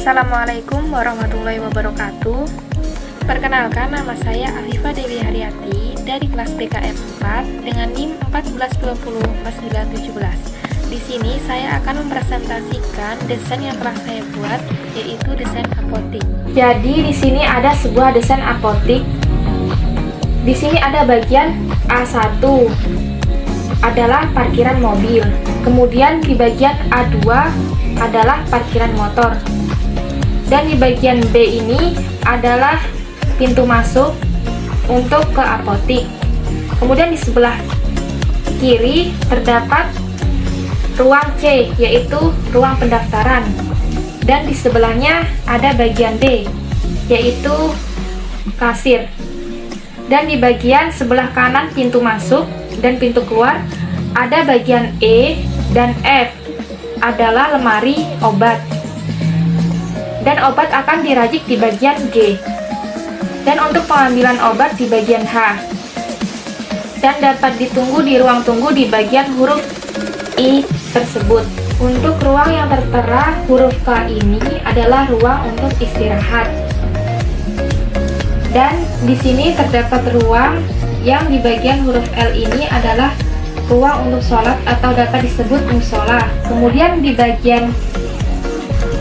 Assalamualaikum warahmatullahi wabarakatuh. Perkenalkan, nama saya Afifah Dewi Haryati dari kelas BKM 4 dengan NIM 14204917. Di sini saya akan mempresentasikan desain yang telah saya buat, yaitu desain apotik. Jadi di sini ada sebuah desain apotik. Di sini ada bagian A1 adalah parkiran mobil. Kemudian di bagian A2 adalah parkiran motor. Dan di bagian B ini adalah pintu masuk untuk ke apotik. Kemudian di sebelah kiri terdapat ruang C, yaitu ruang pendaftaran. Dan di sebelahnya ada bagian D, yaitu kasir. Dan di bagian sebelah kanan pintu masuk dan pintu keluar ada bagian E dan F adalah lemari obat. Dan obat akan dirajik di bagian G. Dan untuk pengambilan obat di bagian H. Dan dapat ditunggu di ruang tunggu di bagian huruf I tersebut. Untuk ruang yang tertera huruf K ini adalah ruang untuk istirahat. Dan di sini terdapat ruang yang di bagian huruf L ini adalah ruang untuk sholat atau dapat disebut musola. Kemudian di bagian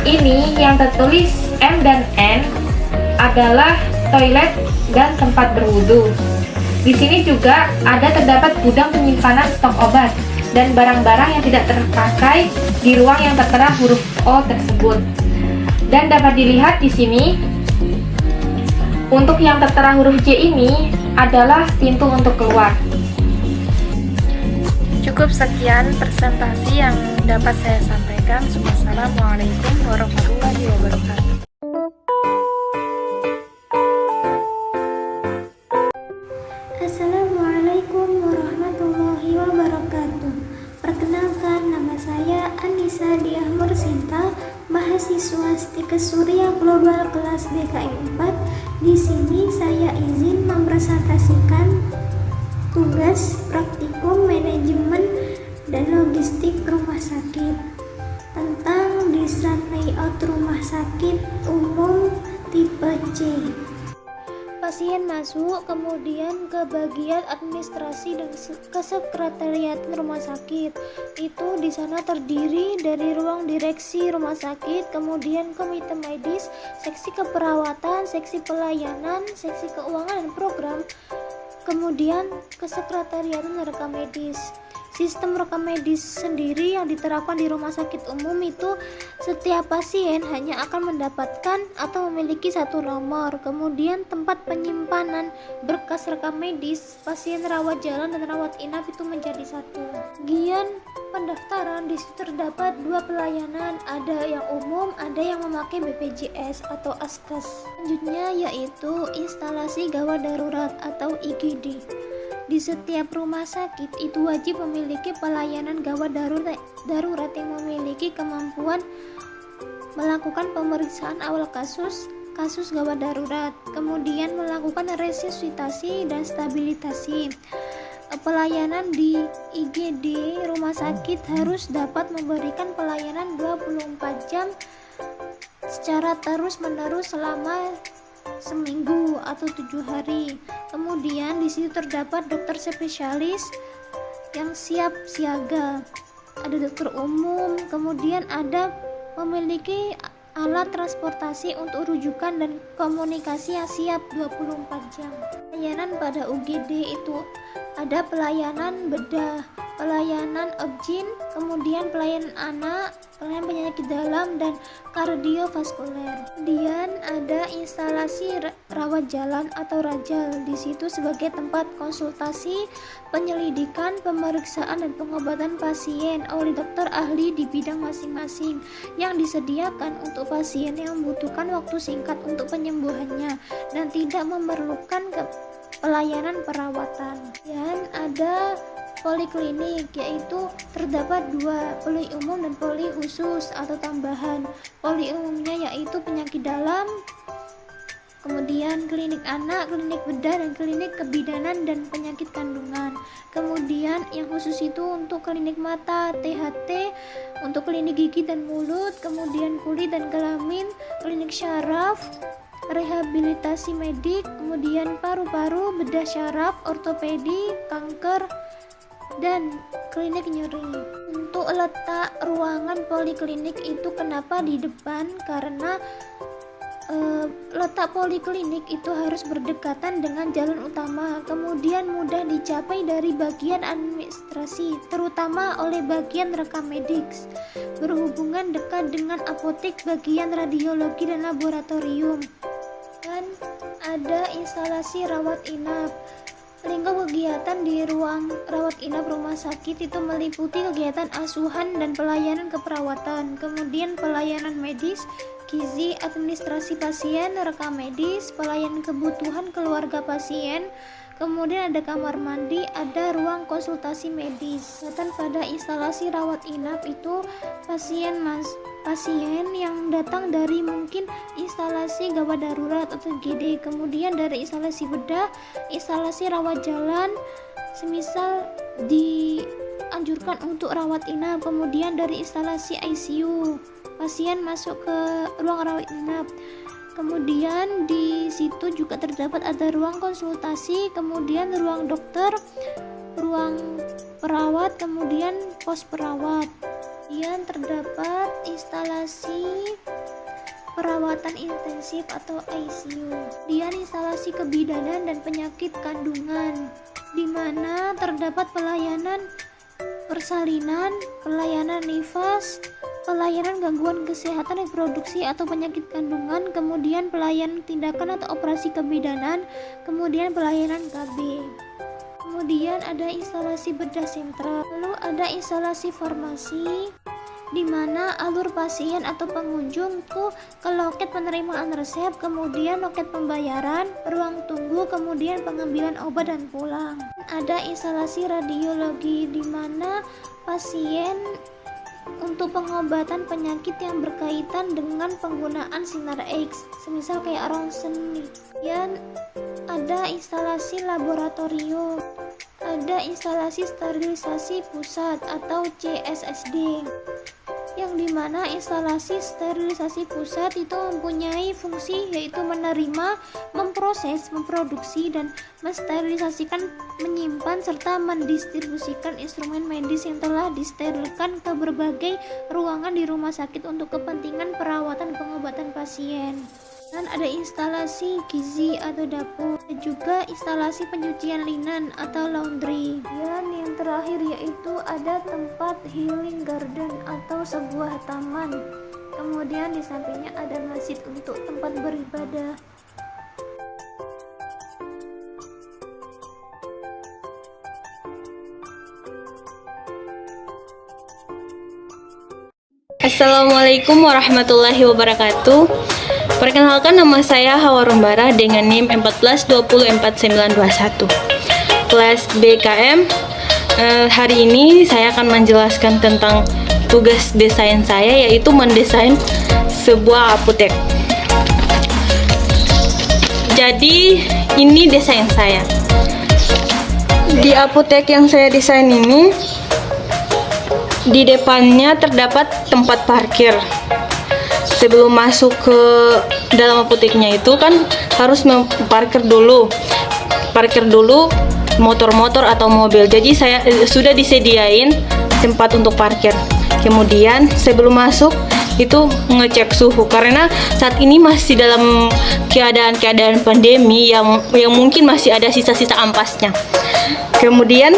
ini yang tertulis M dan N adalah toilet dan tempat berwudu. Di sini juga terdapat gudang penyimpanan stok obat dan barang-barang yang tidak terpakai di ruang yang tertera huruf O tersebut. Dan dapat dilihat di sini untuk yang tertera huruf J ini adalah pintu untuk keluar. Cukup sekian presentasi yang dapat saya sampaikan. Wassalamualaikum warahmatullahi wabarakatuh. Assalamualaikum warahmatullahi wabarakatuh. Perkenalkan, nama saya Anissa Diah Mursinta, mahasiswa Stikes Surya Global kelas BKM 4. Di sini saya izin mempresentasikan tugas praktikum manajemen dan logistik rumah sakit tentang desain layout rumah sakit umum tipe C. Pasien masuk, kemudian ke bagian administrasi dan kesekretariatan rumah sakit. Itu di sana terdiri dari ruang direksi rumah sakit, kemudian komite medis, seksi keperawatan, seksi pelayanan, seksi keuangan dan program, kemudian kesekretariatan dan rekam medis. Sistem rekam medis sendiri yang diterapkan di rumah sakit umum itu setiap pasien hanya akan mendapatkan atau memiliki satu nomor. Kemudian tempat penyimpanan berkas rekam medis pasien rawat jalan dan rawat inap itu menjadi satu. Bagian pendaftaran di situ terdapat dua pelayanan, ada yang umum, ada yang memakai BPJS atau ASKES. Selanjutnya yaitu instalasi gawat darurat atau IGD. Di setiap rumah sakit itu wajib memiliki pelayanan gawat darurat yang memiliki kemampuan melakukan pemeriksaan awal kasus gawat darurat, kemudian melakukan resusitasi dan stabilisasi. Pelayanan di IGD rumah sakit harus dapat memberikan pelayanan 24 jam secara terus-menerus selama seminggu atau 7 hari. Kemudian di situ terdapat dokter spesialis yang siap siaga. Ada dokter umum, kemudian ada memiliki alat transportasi untuk rujukan dan komunikasi yang siap 24 jam. Pelayanan pada UGD itu ada pelayanan bedah, pelayanan objin, kemudian pelayanan anak, pelayanan penyakit dalam dan kardiovaskuler. Kemudian ada instalasi rawat jalan atau rajal. Di situ sebagai tempat konsultasi, penyelidikan, pemeriksaan dan pengobatan pasien oleh dokter ahli di bidang masing-masing yang disediakan untuk pasien yang membutuhkan waktu singkat untuk penyembuhannya dan tidak memerlukan pelayanan perawatan. Dan ada poliklinik, yaitu terdapat dua, poli umum dan poli khusus atau tambahan. Poli umumnya yaitu penyakit dalam, kemudian klinik anak, klinik bedah, dan klinik kebidanan dan penyakit kandungan. Kemudian yang khusus itu untuk klinik mata, THT, untuk klinik gigi dan mulut, kemudian kulit dan kelamin, klinik syaraf, rehabilitasi medik, kemudian paru-paru, bedah syaraf, ortopedi, kanker, dan klinik nyeri. Untuk letak ruangan poliklinik itu kenapa di depan? Karena letak poliklinik itu harus berdekatan dengan jalan utama, kemudian mudah dicapai dari bagian administrasi, terutama oleh bagian rekam medik, berhubungan dekat dengan apotek, bagian radiologi dan laboratorium, dan ada instalasi rawat inap. Lingkup kegiatan di ruang rawat inap rumah sakit itu meliputi kegiatan asuhan dan pelayanan keperawatan, kemudian pelayanan medis, gizi, administrasi pasien, rekam medis, pelayanan kebutuhan keluarga pasien, kemudian ada kamar mandi, ada ruang konsultasi medis. Dan pada instalasi rawat inap itu pasien yang datang dari mungkin instalasi gawat darurat atau GD, kemudian dari instalasi bedah, instalasi rawat jalan, semisal dianjurkan untuk rawat inap, kemudian dari instalasi ICU, pasien masuk ke ruang rawat inap. Kemudian di situ juga terdapat ada ruang konsultasi, kemudian ruang dokter, ruang perawat, kemudian pos perawat. Kemudian terdapat instalasi perawatan intensif atau ICU. Kemudian instalasi kebidanan dan penyakit kandungan, di mana terdapat pelayanan persalinan, pelayanan nifas, pelayanan gangguan kesehatan reproduksi atau penyakit kandungan, kemudian pelayanan tindakan atau operasi kebidanan, kemudian pelayanan KB. Kemudian ada instalasi bedah sentral, lalu ada instalasi farmasi, di mana alur pasien atau pengunjung tuh ke loket penerimaan resep, kemudian loket pembayaran, ruang tunggu, kemudian pengambilan obat dan pulang. Ada instalasi radiologi, di mana pasien untuk pengobatan penyakit yang berkaitan dengan penggunaan sinar X, semisal kayak ronsen. Kemudian ada instalasi laboratorium, ada instalasi sterilisasi pusat atau CSSD, yang dimana instalasi sterilisasi pusat itu mempunyai fungsi yaitu menerima, memproses, memproduksi, dan mensterilisasikan, menyimpan, serta mendistribusikan instrumen medis yang telah disterilkan ke berbagai ruangan di rumah sakit untuk kepentingan perawatan pengobatan pasien. Dan ada instalasi gizi atau dapur, dan juga instalasi pencucian linen atau laundry. Dan yang terakhir yaitu ada tempat healing garden atau sebuah taman. Kemudian di sampingnya ada masjid untuk tempat beribadah. Assalamualaikum warahmatullahi wabarakatuh. Perkenalkan, nama saya Hawa Rumbara dengan NIM 14204921 kelas BKM. Hari ini saya akan menjelaskan tentang tugas desain saya, yaitu mendesain sebuah apotek. Jadi ini desain saya. Di apotek yang saya desain ini, di depannya terdapat tempat parkir. Sebelum masuk ke dalam apoteknya itu kan harus parkir dulu motor-motor atau mobil. Jadi saya sudah disediain tempat untuk parkir. Kemudian sebelum masuk itu ngecek suhu, karena saat ini masih dalam keadaan pandemi yang mungkin masih ada sisa-sisa ampasnya. Kemudian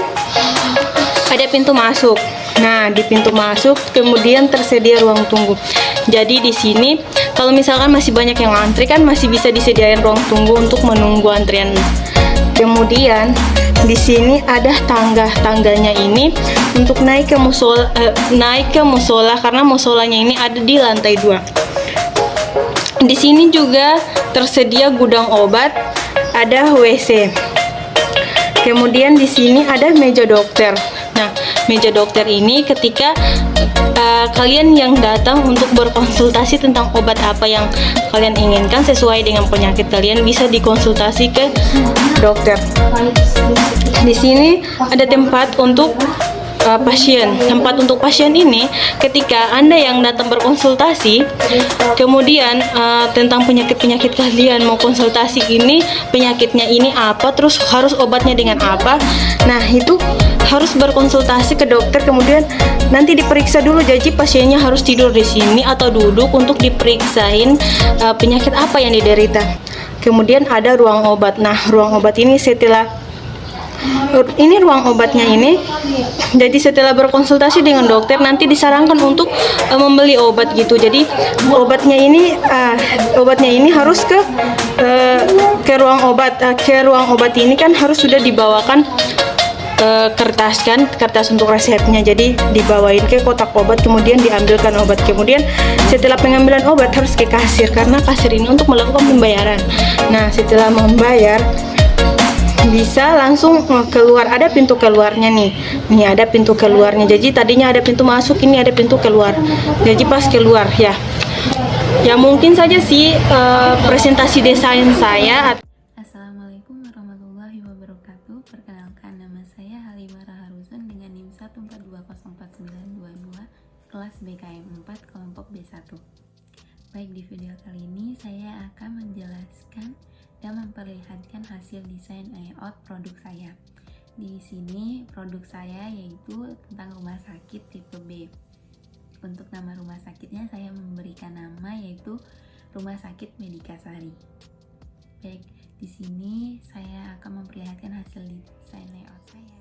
ada pintu masuk. Nah, di pintu masuk kemudian tersedia ruang tunggu. Jadi di sini kalau misalkan masih banyak yang antri kan masih bisa disediain ruang tunggu untuk menunggu antrian. Kemudian di sini ada tangganya ini untuk naik ke musola karena musolanya ini ada di lantai 2. Di sini juga tersedia gudang obat, ada WC. Kemudian di sini ada meja dokter. Nah, meja dokter ini ketika kalian yang datang untuk berkonsultasi tentang obat apa yang kalian inginkan sesuai dengan penyakit kalian, bisa dikonsultasi ke dokter. Di sini ada tempat untuk pasien. Tempat untuk pasien ini ketika Anda yang datang berkonsultasi, kemudian tentang penyakit-penyakit kalian mau konsultasi ini, penyakitnya ini apa, terus harus obatnya dengan apa. Nah, itu harus berkonsultasi ke dokter, kemudian nanti diperiksa dulu. Jadi pasiennya harus tidur di sini atau duduk untuk diperiksain penyakit apa yang diderita. Kemudian ada ruang obat. Nah, ruang obat ini ini ruang obatnya ini. Jadi setelah berkonsultasi dengan dokter nanti disarankan untuk membeli obat gitu. Jadi obatnya ini harus ke ruang obat. Ke ruang obat ini kan harus sudah dibawakan kertas untuk resepnya. Jadi dibawain ke kotak obat, kemudian diambilkan obat. Kemudian setelah pengambilan obat harus ke kasir, karena kasir ini untuk melakukan pembayaran. Nah, setelah membayar bisa langsung keluar. Ada pintu keluarnya nih ada pintu keluarnya. Jadi tadinya ada pintu masuk, ini ada pintu keluar. Jadi pas keluar ya mungkin saja sih presentasi desain saya. Assalamualaikum warahmatullahi wabarakatuh. Perkenalkan, nama saya Halimah Raharusun dengan NIM 142049222 kelas BKM 4 kelompok B1. Baik, di video kali ini saya akan menjelaskan dan memperlihatkan hasil desain layout produk saya. Di sini produk saya yaitu tentang rumah sakit tipe B. Untuk nama rumah sakitnya saya memberikan nama yaitu Rumah Sakit Medikasari. Baik, di sini saya akan memperlihatkan hasil desain layout saya.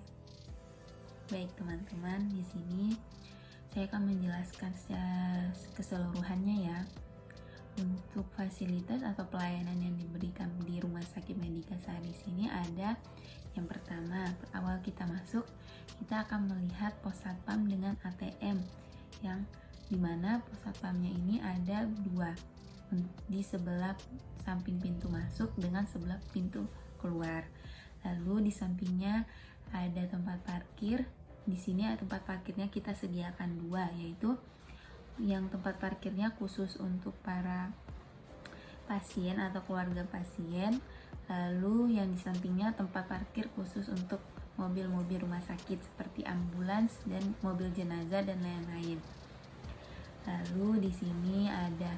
Baik teman-teman, di sini saya akan menjelaskan secara keseluruhannya ya. Untuk fasilitas atau pelayanan yang diberikan di Rumah Sakit Medikasari sini ada yang pertama, awal kita masuk kita akan melihat pos satpam dengan ATM, yang dimana pos satpamnya ini ada dua, di sebelah samping pintu masuk dengan sebelah pintu keluar. Lalu di sampingnya ada tempat parkir. Di sini tempat parkirnya kita sediakan dua, yaitu yang tempat parkirnya khusus untuk para pasien atau keluarga pasien, lalu yang di sampingnya tempat parkir khusus untuk mobil-mobil rumah sakit seperti ambulans dan mobil jenazah dan lain-lain. Lalu di sini ada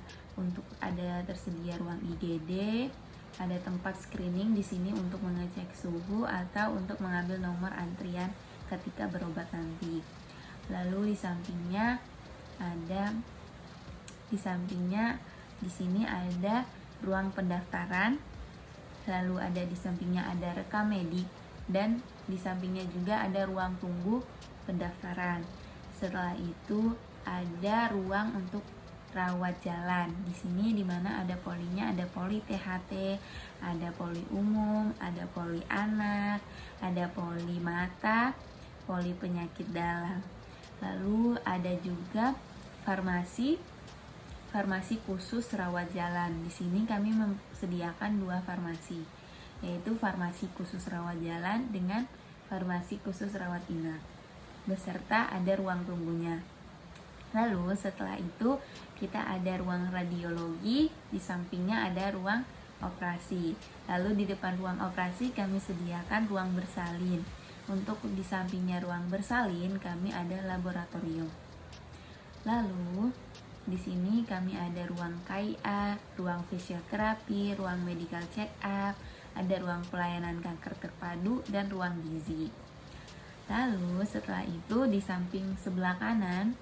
tersedia ruang IGD, ada tempat screening di sini untuk mengecek suhu atau untuk mengambil nomor antrian ketika berobat nanti. Lalu di sampingnya di sini ada ruang pendaftaran, lalu di sampingnya ada rekam medik, dan di sampingnya juga ada ruang tunggu pendaftaran. Setelah itu ada ruang untuk rawat jalan. Di sini dimana ada polinya, ada poli THT, ada poli umum, ada poli anak, ada poli mata, poli penyakit dalam. Lalu ada juga farmasi khusus rawat jalan. Di sini kami sediakan dua farmasi, yaitu farmasi khusus rawat jalan dengan farmasi khusus rawat inap, beserta ada ruang tunggunya. Lalu setelah itu kita ada ruang radiologi, di sampingnya ada ruang operasi. Lalu di depan ruang operasi kami sediakan ruang bersalin. Untuk di sampingnya ruang bersalin kami ada laboratorium. Lalu di sini kami ada ruang KIA, ruang fisioterapi, ruang medical check up, ada ruang pelayanan kanker terpadu dan ruang gizi. Lalu setelah itu di samping sebelah kanan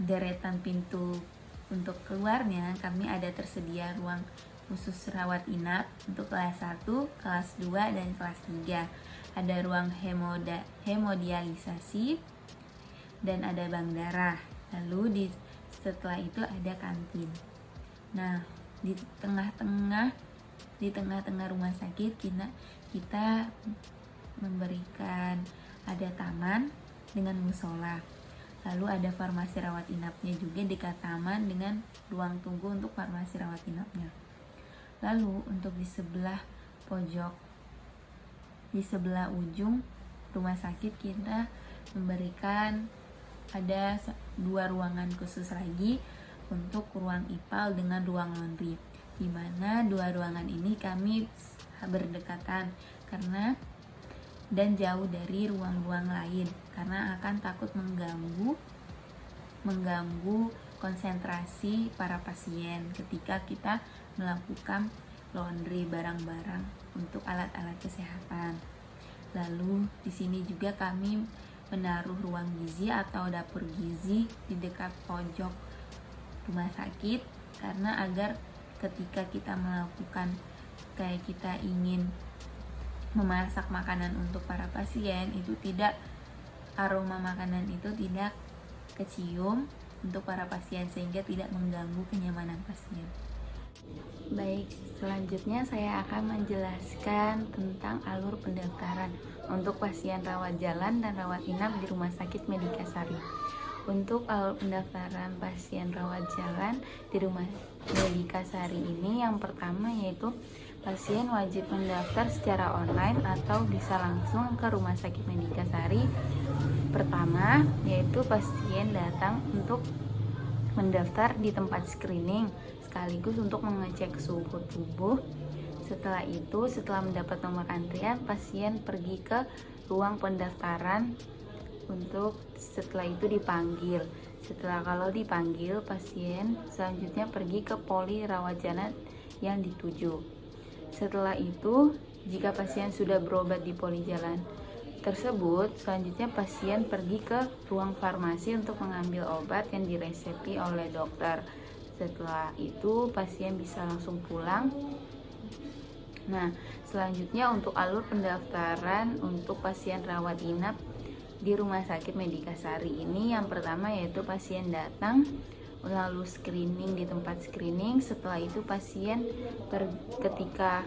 deretan pintu untuk keluarnya kami ada tersedia ruang khusus rawat inap untuk kelas 1, kelas 2 dan kelas 3. Ada ruang hemodialisasi dan ada bank darah. Lalu setelah itu ada kantin. Nah, di tengah-tengah rumah sakit kita memberikan ada taman dengan musola. Lalu ada farmasi rawat inapnya juga dekat taman dengan ruang tunggu untuk farmasi rawat inapnya. Lalu untuk di sebelah pojok, di sebelah ujung rumah sakit kita memberikan ada 2 ruangan khusus lagi untuk ruang IPAL dengan ruang laundry, di mana 2 ruangan ini kami berdekatan karena dan jauh dari ruang-ruang lain karena akan takut mengganggu konsentrasi para pasien ketika kita melakukan laundry barang-barang untuk alat-alat kesehatan. Lalu di sini juga kami menaruh ruang gizi atau dapur gizi di dekat pojok rumah sakit karena agar ketika kita melakukan kayak kita ingin memasak makanan untuk para pasien itu tidak aroma makanan itu tidak kecium untuk para pasien sehingga tidak mengganggu kenyamanan pasien. Baik, selanjutnya saya akan menjelaskan tentang alur pendaftaran untuk pasien rawat jalan dan rawat inap di Rumah Sakit Medikasari. Untuk alur pendaftaran pasien rawat jalan di Rumah Medikasari ini yang pertama yaitu pasien wajib mendaftar secara online atau bisa langsung ke Rumah Sakit Medikasari. Pertama yaitu pasien datang untuk mendaftar di tempat screening sekaligus untuk mengecek suhu tubuh. Setelah itu, setelah mendapat nomor antrian, pasien pergi ke ruang pendaftaran untuk setelah itu dipanggil. Kalau dipanggil, pasien selanjutnya pergi ke poli rawat jalan yang dituju. Setelah itu, jika pasien sudah berobat di poli jalan tersebut, selanjutnya pasien pergi ke ruang farmasi untuk mengambil obat yang diresepi oleh dokter. Setelah itu pasien bisa langsung pulang. Nah, selanjutnya untuk alur pendaftaran untuk pasien rawat inap di Rumah Sakit Medikasari ini yang pertama yaitu pasien datang lalu screening di tempat screening. Setelah itu pasien ketika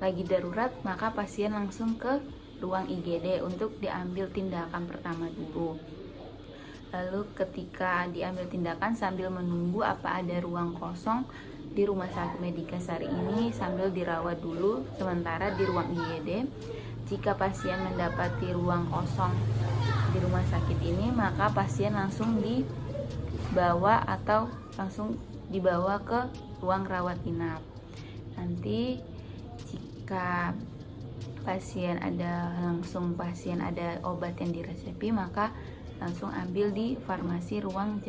lagi darurat maka pasien langsung ke ruang IGD untuk diambil tindakan pertama dulu. Lalu ketika diambil tindakan sambil menunggu apa ada ruang kosong di Rumah Sakit Medikasari ini sambil dirawat dulu sementara di ruang IGD. Jika pasien mendapati ruang kosong di rumah sakit ini maka pasien langsung dibawa atau langsung dibawa ke ruang rawat inap. Nanti jika pasien ada obat yang diresepi maka langsung ambil di farmasi ruang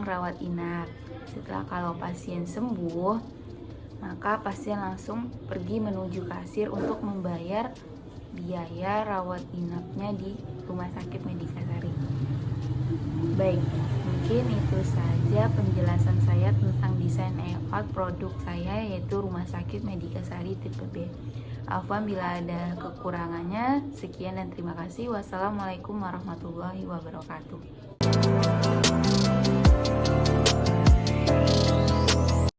rawat inap. Setelah kalau pasien sembuh maka pasien langsung pergi menuju kasir untuk membayar biaya rawat inapnya di Rumah Sakit Medikasari. Baik, mungkin itu saja penjelasan saya tentang desain layout produk saya yaitu Rumah Sakit Medikasari tipe B. Afwan bila ada kekurangannya. Sekian dan terima kasih. Wassalamualaikum warahmatullahi wabarakatuh.